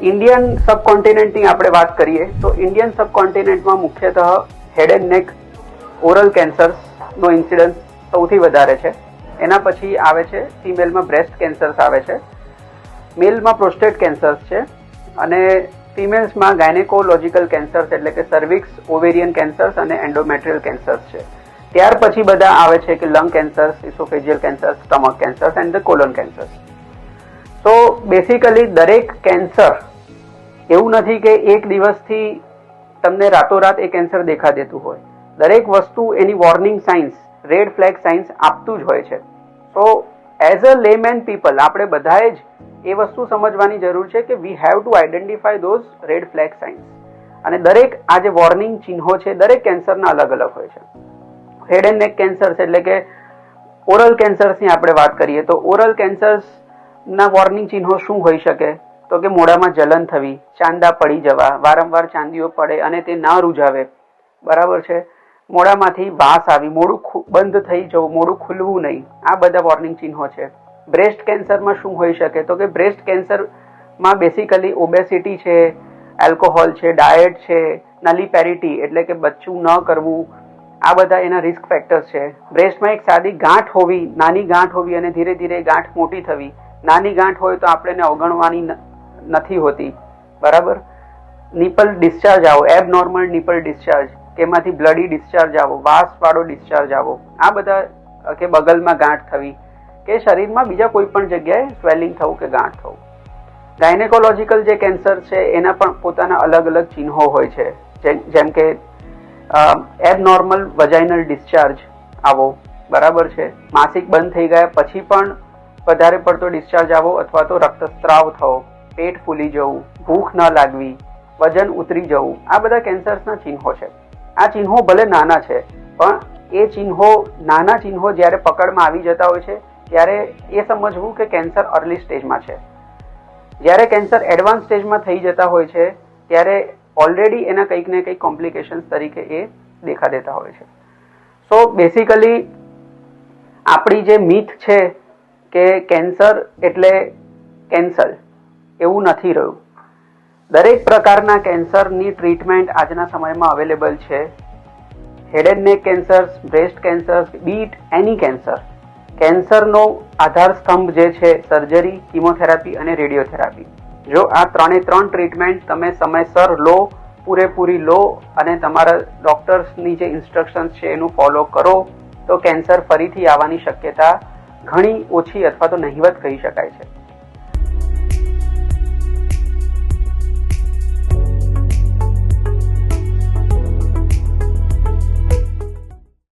Indian સબકોન્ટિનેન્ટની આપણે વાત કરીએ તો ઇન્ડિયન સબકોન્ટિનેન્ટમાં મુખ્યતઃ હેડ એન્ડ નેક ઓરલ કેન્સર્સનો ઇન્સિડન્સ સૌથી વધારે છે. એના પછી આવે છે ફિમેલમાં બ્રેસ્ટ કેન્સર્સ આવે છે, મેલમાં પ્રોસ્ટેટ કેન્સર્સ છે અને ફિમેલ્સમાં ગાયનેકોલોજીકલ કેન્સર્સ એટલે કે સર્વિક્સ, ઓવેરિયન કેન્સર્સ અને એન્ડોમેટ્રિયલ કેન્સર્સ છે. ત્યાર પછી બધા આવે છે કે lung cancers, oesophageal cancers, stomach cancers and the colon cancers. તો બેસિકલી દરેક કેન્સર એવું નથી કે એક દિવસથી તમને રાતોરાત એ કેન્સર દેખા દેતું હોય. દરેક વસ્તુ એની warning signs, red flag signs આપતું જ હોય છે. તો એઝ અ લેમેન પીપલ આપણે બધાએ જ એ વસ્તુ સમજવાની જરૂર છે કે we have to identify those red flag science. અને દરેક આ જે વોર્નિંગ ચિહ્નો છે દરેક કેન્સરના અલગ અલગ હોય છે. હેડ એન્ડ નેક કેન્સર્સ એટલે કે ઓરલ કેન્સર્સની આપણે વાત કરીએ તો ઓરલ કેન્સર્સના વોર્નિંગ ચિહ્નો શું હોઈ શકે? તો કે મોઢામાં જલન થવી, ચાંદા પડી જવા, વારંવાર ચાંદીઓ પડે અને તે ના રૂઝાવે, બરાબર છે, મોઢામાંથી વાસ આવી, મોઢું બંધ થઈ જવું, મોઢું ખુલવું નહીં, આ બધા વોર્નિંગ ચિહ્નો છે. બ્રેસ્ટ કેન્સરમાં શું હોઈ શકે? તો કે બ્રેસ્ટ કેન્સરમાં બેસિકલી ઓબેસિટી છે, એલ્કોહોલ છે, ડાયટ છે, નલીપેરિટી એટલે કે બચ્ચું ન કરવું, આ બધા એના રિસ્ક ફેક્ટર્સ છે. બ્રેસ્ટમાં એક સાદી ગાંઠ હોવી, નાની ગાંઠ હોવી અને ધીરે ધીરે ગાંઠ મોટી થવી. નાની ગાંઠ હોય તો આપણે એને અવગણવાની નથી હોતી, બરાબર. નિપલ ડિસ્ચાર્જ આવો, એબનોર્મલ નિપલ ડિસ્ચાર્જ, કે એમાંથી બ્લડી ડિસ્ચાર્જ આવો, વાસવાળો ડિસ્ચાર્જ આવો, આ બધા, કે બગલમાં ગાંઠ થવી, કે શરીરમાં બીજા કોઈ પણ જગ્યાએ સ્વેલિંગ થવું કે ગાંઠ થવું. ગાયનેકોલોજીકલ જે કેન્સર છે એના પણ પોતાના અલગ અલગ ચિહ્નો હોય છે, જેમ કે એબનોર્મલ વજાઇનલ ડિસ્ચાર્જ આવો, બરાબર છે, માસિક બંધ થઈ ગયા પછી પણ વધારે પડતો ડિસ્ચાર્જ આવો અથવા તો રક્તસ્રાવ થવો, પેટ ફૂલી જવું, ભૂખ ન લાગવી, વજન ઉતરી જવું, આ બધા કેન્સર્સના ચિહ્નો છે. આ ચિહ્નો ભલે નાના છે પણ એ ચિહ્નો, નાના ચિહ્નો જ્યારે પકડમાં આવી જતા હોય છે ત્યારે એ સમજવું કે કેન્સર અર્લી સ્ટેજમાં છે. જ્યારે કેન્સર એડવાન્સ સ્ટેજમાં થઈ જતા હોય છે ત્યારે ઓલરેડી એના કંઈક ને કંઈક કોમ્પ્લિકેશન્સ તરીકે એ દેખા દેતા હોય છે. સો બેસિકલી આપણી જે મિથ છે કે કેન્સર એટલે કેન્સર, એવું નથી રહ્યું. દરેક પ્રકારના કેન્સરની ટ્રીટમેન્ટ આજના સમયમાં અવેલેબલ છે. Head and neck cancers, breast cancers, be it any cancer. કેન્સરનો આધાર સ્તંભ જે છે સર્જરી, કિમોથેરાપી અને રેડિયોથેરાપી. જો આ ત્રણે ત્રણ ટ્રીટમેન્ટ તમે સમયસર લો, પૂરેપૂરી લો અને તમારા ડોક્ટર્સની જે ઇન્સ્ટ્રક્શન્સ છે એનું ફોલો કરો તો કેન્સર ફરીથી આવવાની શક્યતા ઘણી ઓછી અથવા તો નહિવત કહી શકાય છે.